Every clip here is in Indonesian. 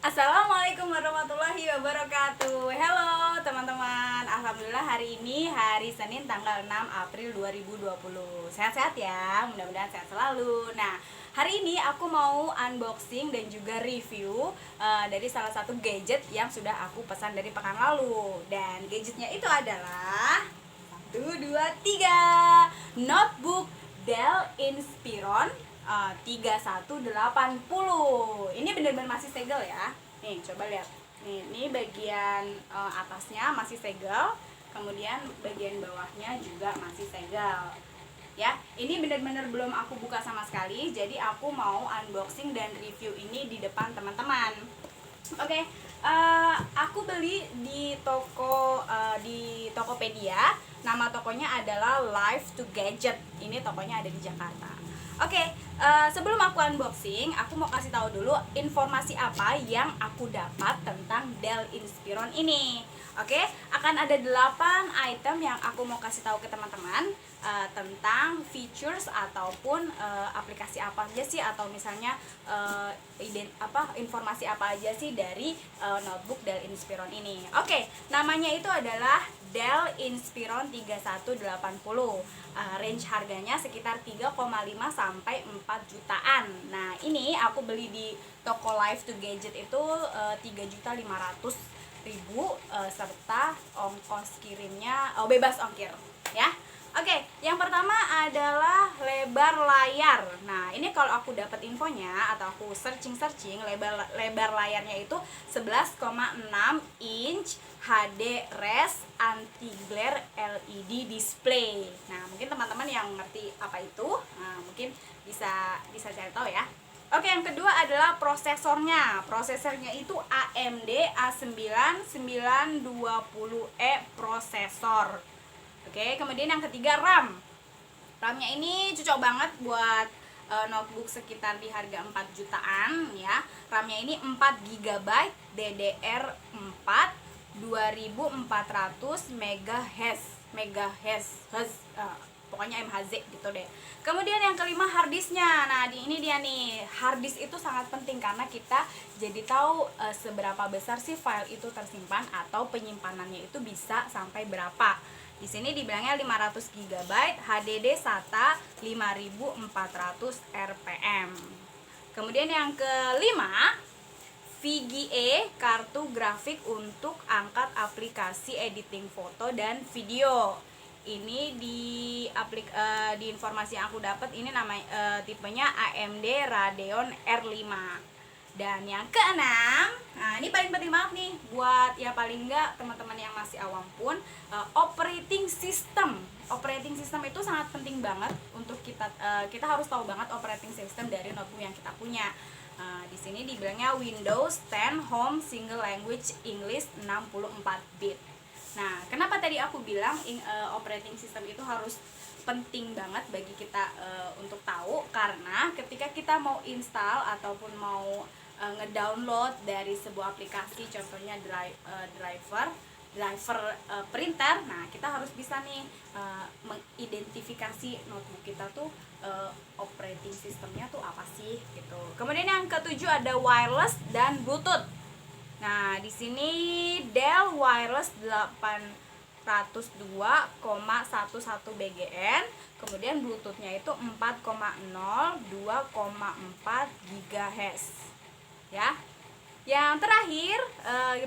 Assalamualaikum warahmatullahi wabarakatuh. Halo teman-teman. Alhamdulillah hari ini hari Senin tanggal 6 April 2020. Sehat-sehat ya, mudah-mudahan sehat selalu. Nah, hari ini aku mau unboxing dan juga review dari salah satu gadget yang sudah aku pesan dari pekan lalu. Dan gadgetnya itu adalah 1, 2, 3 notebook Dell Inspiron 3180. Ini benar-benar masih segel ya. Nih, coba lihat. Nih, ini bagian atasnya masih segel, kemudian bagian bawahnya juga masih segel. Ya, ini benar-benar belum aku buka sama sekali. Jadi aku mau unboxing dan review ini di depan teman-teman. Oke, aku beli di di Tokopedia. Nama tokonya adalah Live to Gadget. Ini tokonya ada di Jakarta. Oke, sebelum aku unboxing, aku mau kasih tahu dulu informasi apa yang aku dapat tentang Dell Inspiron ini. Oke, akan ada 8 item yang aku mau kasih tahu ke teman-teman tentang features ataupun aplikasi apa aja sih, atau misalnya informasi apa aja sih dari notebook Dell Inspiron ini. Oke, namanya itu adalah Dell Inspiron 3180. Range harganya sekitar 3,5 sampai 4 jutaan. Nah, ini aku beli di toko Live to Gadget itu 3.500.000 serta ongkos kirimnya bebas ongkir ya. Oke, yang pertama adalah lebar layar. Nah, ini kalau aku dapat infonya atau aku searching lebar layarnya itu 11,6 inch HD res anti glare LED display. Nah, mungkin teman-teman yang ngerti apa itu, mungkin bisa cari tahu ya. Oke, yang kedua adalah prosesornya. Prosesornya itu AMD A9 920E prosesor. Oke, kemudian yang ketiga RAM. RAM-nya ini cocok banget buat notebook sekitar di harga 4 jutaan ya. RAM-nya ini 4 GB DDR4 2400 MHz. Pokoknya MHz gitu deh. Kemudian yang kelima harddisknya. Nah, ini dia nih. Harddisk itu sangat penting karena kita jadi tahu seberapa besar sih file itu tersimpan atau penyimpanannya itu bisa sampai berapa. Di sini dibilangnya 500 GB HDD SATA 5400 rpm. Kemudian yang kelima, VGA kartu grafik untuk angkat aplikasi editing foto dan video. Ini di informasi yang aku dapat ini tipenya AMD Radeon R5. Dan yang keenam, nah ini paling penting banget nih buat ya paling enggak teman-teman yang masih awam pun, operating system. Operating system itu sangat penting banget untuk kita harus tahu banget operating system dari notebook yang kita punya. Di sini dibilangnya Windows 10 Home Single Language English 64 bit. Nah, kenapa tadi aku bilang operating system itu harus penting banget bagi kita untuk tahu, karena ketika kita mau install ataupun mau ngedownload dari sebuah aplikasi, contohnya driver printer, nah kita harus bisa nih mengidentifikasi notebook kita tuh operating systemnya tuh apa sih gitu. Kemudian yang ketujuh ada wireless dan Bluetooth. Nah, di sini Dell Wireless 802,11 BGN, kemudian Bluetoothnya itu 4,0 2,4 GHz. Ya. Yang terakhir,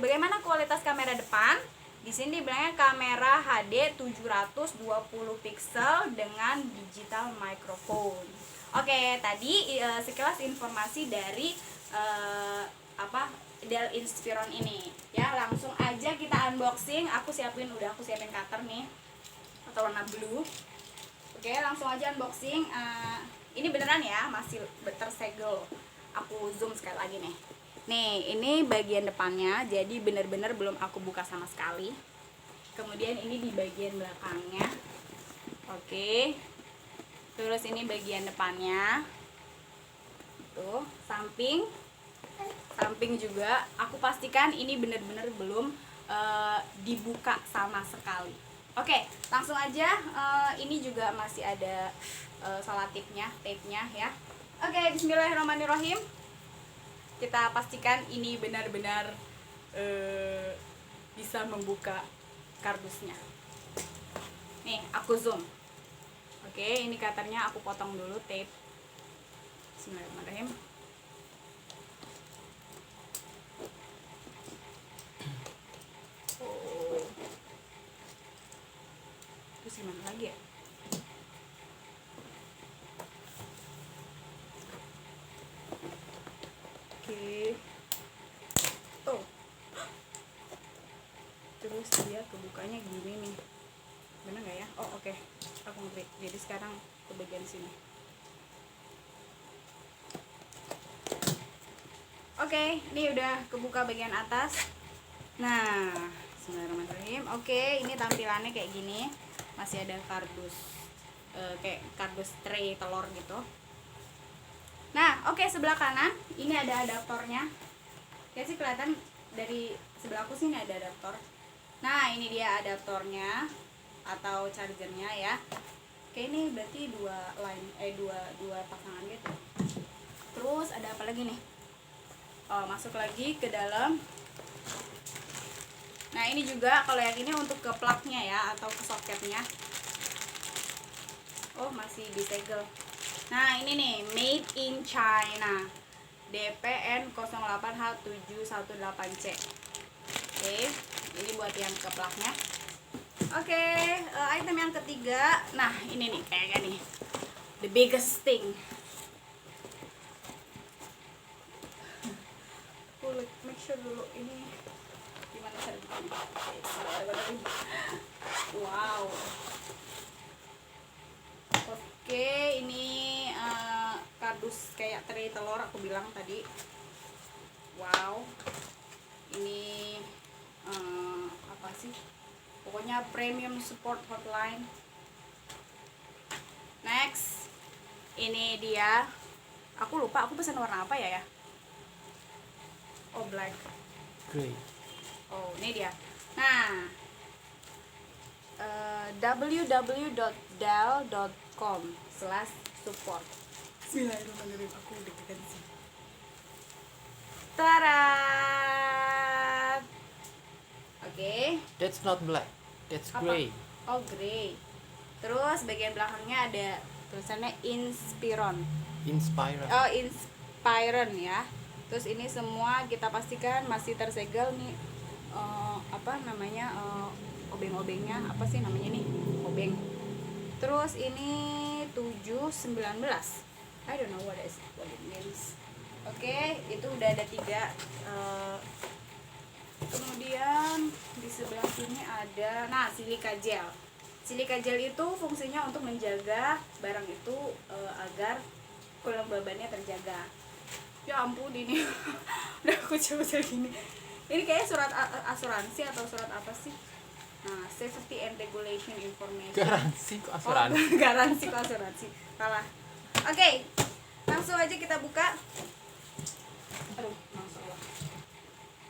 bagaimana kualitas kamera depan? Di sini dibilangnya kamera HD 720 pixel dengan digital microphone. Oke, tadi sekilas informasi dari Dell Inspiron ini. Ya, langsung aja kita unboxing. Aku siapin cutter nih atau warna blue. Oke, langsung aja unboxing. Ini beneran ya, masih tersegel. Aku zoom sekali lagi nih. Nih, ini bagian depannya, jadi bener-bener belum aku buka sama sekali. Kemudian ini di bagian belakangnya. Oke. Terus ini bagian depannya. Tuh, samping juga aku pastikan ini bener-bener belum dibuka sama sekali. Oke, langsung aja. Ini juga masih ada tape-nya ya. Oke, bismillahirrahmanirrahim. kita pastikan ini benar-benar bisa membuka kardusnya. Nih, aku zoom. Oke, ini cutternya aku potong dulu tape. Bismillahirrahmanirrahim. Oh. Terus gimana lagi ya? Oke. Oh. Terus dia kebukanya gini nih. Bener nggak ya? Oh, oke. Aku ngerti. Jadi sekarang ke bagian sini. Oke, ini udah kebuka bagian atas. Nah, bismillahirrahmanirrahim. Oke, ini tampilannya kayak gini. Masih ada kardus, kayak kardus tray telur gitu. Nah, oke, sebelah kanan ini ada adaptornya. Kayak sih kelihatan dari sebelah aku sini ada adaptor. Nah, ini dia adaptornya atau chargernya ya. Oke, ini berarti dua pasangan gitu. Terus ada apa lagi nih? Oh, masuk lagi ke dalam. Nah, ini juga kalau yang ini untuk ke plugnya ya atau ke soketnya. Oh, masih disegel. Nah, ini nih made in China. DPN 08H718C. Oke, ini buat yang ke plugnya. Oke, item yang ketiga. Nah, ini nih kayaknya nih the biggest thing. Make sure dulu ini gimana caranya. Wow. Oke, ini kardus kayak tray telur aku bilang tadi. Wow. Ini apa sih? Pokoknya premium support hotline. Next. Ini dia. Aku lupa aku pesan warna apa ya. Oh, black. Grey. Oh, ini dia. Nah, www.dell.com/support. Bismillahirrahmanirrahim. Aku deg-degan sih. Tarat. Oke. That's not black. That's Apa? grey. Oh, grey. Terus bagian belakangnya ada tulisannya Inspiron. Inspira. Oh, Inspiron ya. Terus ini semua kita pastikan masih tersegel nih, apa namanya, obeng-obengnya apa sih namanya nih, obeng. Terus ini 719. I don't know what it means. Oke, itu udah ada 3. Kemudian di sebelah sini ada silika gel. Silika gel itu fungsinya untuk menjaga barang itu agar kelembabannya terjaga. Ya ampun, ini udah aku coba gini. Ini kayaknya surat asuransi atau surat apa sih? Nah, safety and regulation information. Garansi kok Oh, asuransi. garansi kok asuransi. Salah. Oke, langsung aja kita buka. Aduh, masalah.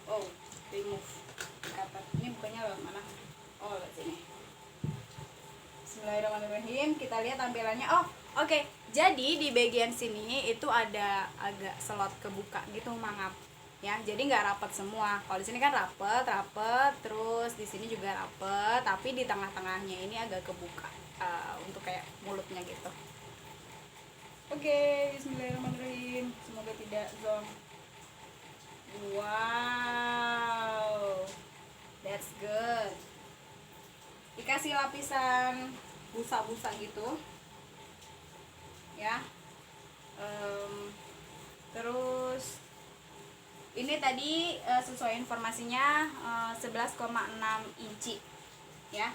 Oh, remove. Ini bukannya lewat mana? Oh, lewat sini. Bismillahirrahmanirrahim. Kita lihat tampilannya. Oh, oke. Jadi di bagian sini itu ada agak slot kebuka gitu, mangap. Ya, jadi nggak rapet semua. Kalau di sini kan rapet, terus di sini juga rapet, tapi di tengah-tengahnya ini agak kebuka untuk kayak mulutnya gitu. Oke, bismillahirrahmanirrahim. Semoga tidak zonk. Wow, that's good. Dikasih lapisan busa-busa gitu ya. Terus ini tadi sesuai informasinya 11,6 inci ya.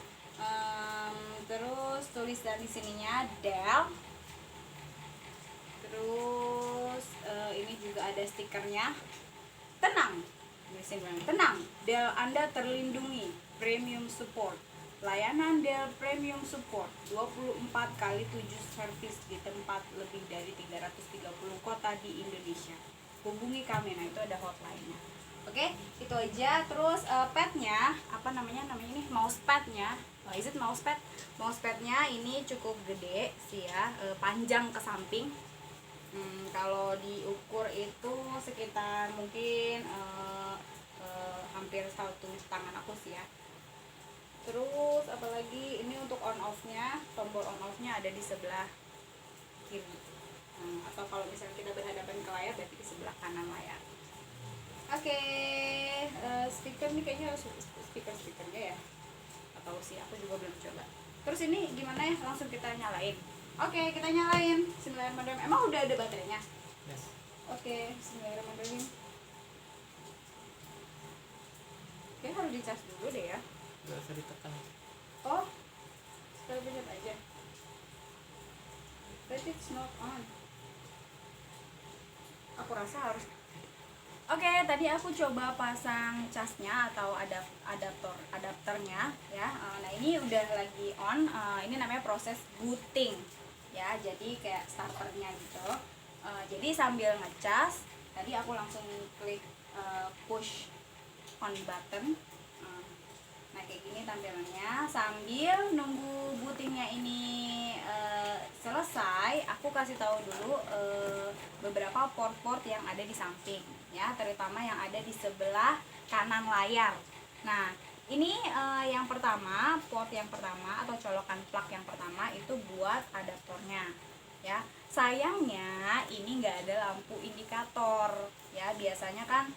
Terus tulisan di sininya Dell. Terus ini juga ada stikernya. Tenang, Dell Anda terlindungi, premium support. Layanan Dell Premium Support 24x7 service di tempat lebih dari 330 kota di Indonesia. Hubungi kami. Nah, itu ada hotline-nya. Oke, itu aja. Terus padnya, apa namanya ini mousepadnya. Is it mousepad? Mousepadnya ini cukup gede sih ya, panjang ke samping. Kalau diukur itu sekitar mungkin hampir satu tangan aku sih ya. Terus apalagi ini untuk on off nya, tombol on off nya ada di sebelah kiri. Atau kalau misalnya kita berhadapan ke layar berarti di sebelah kanan layar. Oke, speaker nih kayaknya harus speakernya ya, atau sih aku juga belum coba. Terus ini gimana ya, langsung kita nyalain. Oke, kita nyalain. Bismillahirrahmanirrahim. Emang udah ada baterainya? Yes. Oke, bismillahirrahmanirrahim. Kayaknya harus dicas dulu deh ya. Gak usah ditekan. Oh, sekali pencet aja. But it's not on. Aku rasa harus. Oke, tadi aku coba pasang casnya atau adapternya ya. Nah ini udah lagi on. Ini namanya proses booting ya. Jadi kayak starternya gitu. Jadi sambil ngecas, tadi aku langsung klik push on button. Nah kayak gini tampilannya. Sambil nunggu bootingnya ini selesai, aku kasih tahu dulu beberapa port-port yang ada di samping ya, terutama yang ada di sebelah kanan layar. Nah ini yang pertama, port yang pertama atau colokan plug yang pertama itu buat adaptornya ya. Sayangnya ini nggak ada lampu indikator ya. Biasanya kan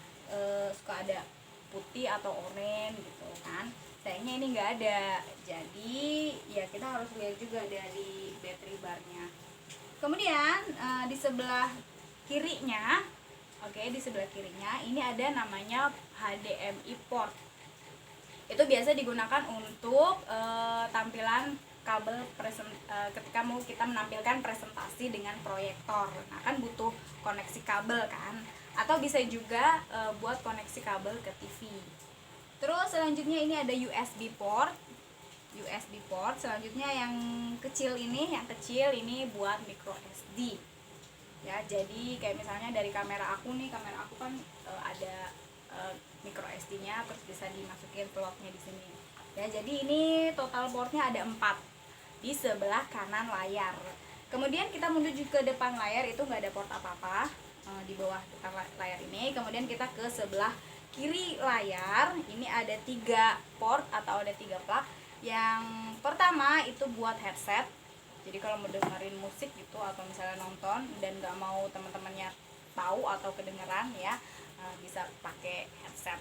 suka ada putih atau oranye gitu kan. Sayangnya ini nggak ada. Jadi ya kita harus lihat juga dari battery barnya. Kemudian di sebelah kirinya, di sebelah kirinya ini ada namanya HDMI port. Itu biasa digunakan untuk tampilan kabel ketika mau kita menampilkan presentasi dengan proyektor. Nah kan butuh koneksi kabel kan, atau bisa juga buat koneksi kabel ke TV. Terus selanjutnya ini ada USB port. Selanjutnya yang kecil ini buat micro SD ya. Jadi kayak misalnya dari kamera aku kan ada micro SD nya, terus bisa dimasukin plugnya di sini ya. Jadi ini total portnya ada 4 di sebelah kanan layar. Kemudian kita menuju ke depan layar, itu nggak ada port apa-apa di bawah depan layar ini. Kemudian kita ke sebelah kiri layar, ini ada 3 port atau ada 3 plug. Yang pertama itu buat headset. Jadi kalau mau dengerin musik gitu atau misalnya nonton dan nggak mau teman-temannya tahu atau kedengeran ya, bisa pakai headset.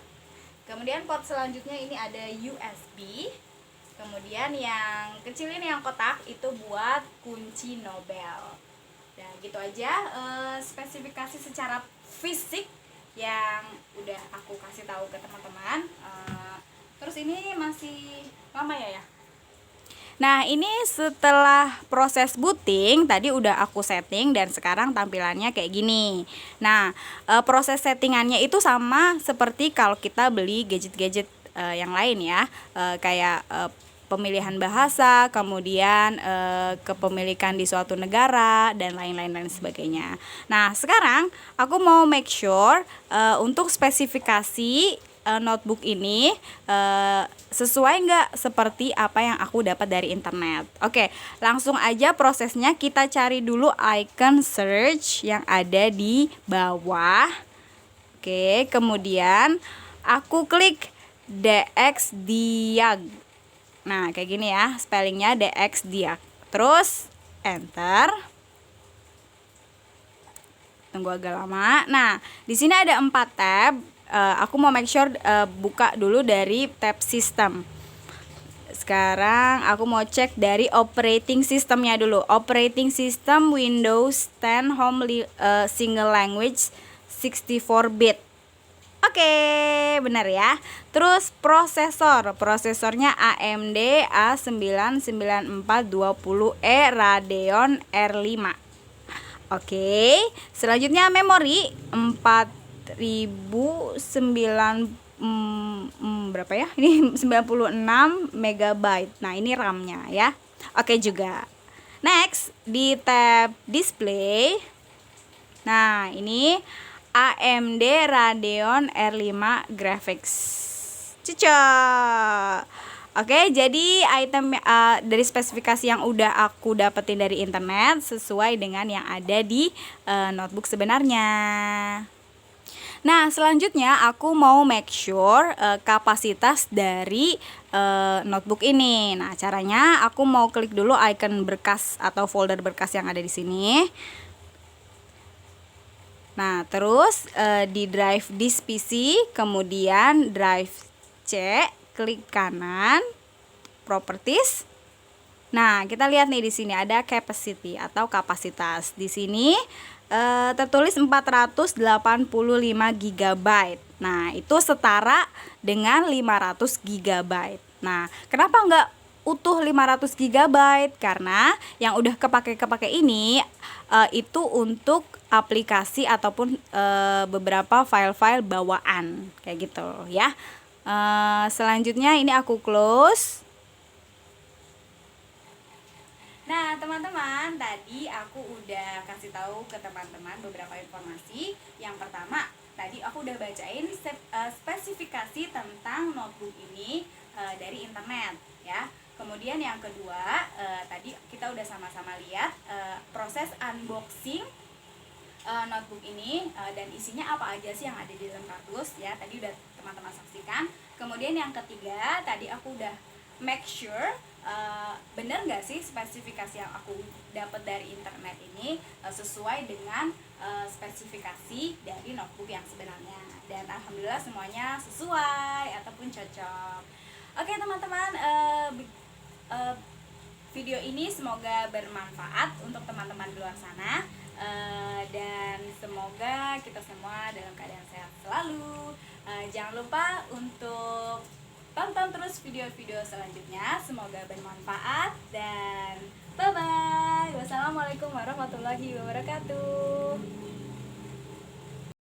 Kemudian port selanjutnya ini ada USB. Kemudian yang kecil ini yang kotak itu buat kunci Nobel. Dan gitu aja spesifikasi secara fisik yang udah aku kasih tahu ke teman-teman. Terus ini masih lama ya. Nah ini setelah proses booting tadi udah aku setting dan sekarang tampilannya kayak gini. Nah proses settingannya itu sama seperti kalau kita beli gadget-gadget yang lain ya, kayak pemilihan bahasa, kemudian kepemilikan di suatu negara dan lain-lain sebagainya. Nah sekarang aku mau make sure untuk spesifikasi notebook ini sesuai nggak seperti apa yang aku dapat dari internet. Oke, langsung aja prosesnya. Kita cari dulu icon search yang ada di bawah. Oke, kemudian aku klik DXDiag. Nah kayak gini ya spellingnya, DXDiag. Terus enter. Tunggu agak lama. Nah di sini ada 4 tab. Aku mau make sure buka dulu dari tab sistem. Sekarang aku mau cek dari operating systemnya dulu. Operating system Windows 10 Home Single Language 64-bit. Oke, benar ya. Terus prosesornya AMD A99420E Radeon R5. Oke, selanjutnya memori berapa ya? Ini 96 MB. Nah, ini RAM-nya ya. Oke juga. Next, di tab display. Nah, ini AMD Radeon R5 Graphics. Cocok. Oke, jadi item dari spesifikasi yang udah aku dapetin dari internet sesuai dengan yang ada di notebook sebenarnya. Nah, selanjutnya aku mau make sure kapasitas dari notebook ini. Nah, caranya aku mau klik dulu icon berkas atau folder berkas yang ada di sini. Nah, terus di drive disk PC, kemudian drive C, klik kanan, properties. Nah, kita lihat nih di sini ada capacity atau kapasitas. Di sini tertulis 485 GB. Nah, itu setara dengan 500 GB. Nah, kenapa nggak utuh 500 GB? Karena yang udah kepake ini itu untuk aplikasi ataupun beberapa file-file bawaan kayak gitu ya. Selanjutnya ini aku close. Nah, teman-teman, tadi aku udah kasih tahu ke teman-teman beberapa informasi. Yang pertama, tadi aku udah bacain spesifikasi tentang notebook ini dari internet ya. Kemudian yang kedua, tadi kita udah sama-sama lihat proses unboxing notebook ini dan isinya apa aja sih yang ada di dalam kardus ya. Tadi udah teman-teman saksikan. Kemudian yang ketiga, tadi aku udah make sure bener nggak sih spesifikasi yang aku dapat dari internet ini sesuai dengan spesifikasi dari notebook yang sebenarnya, dan alhamdulillah semuanya sesuai ataupun cocok. Oke teman-teman, video ini semoga bermanfaat untuk teman-teman di luar sana, dan semoga kita semua dalam keadaan sehat selalu. Jangan lupa untuk tonton terus video-video selanjutnya, semoga bermanfaat, dan bye-bye. Wassalamualaikum warahmatullahi wabarakatuh.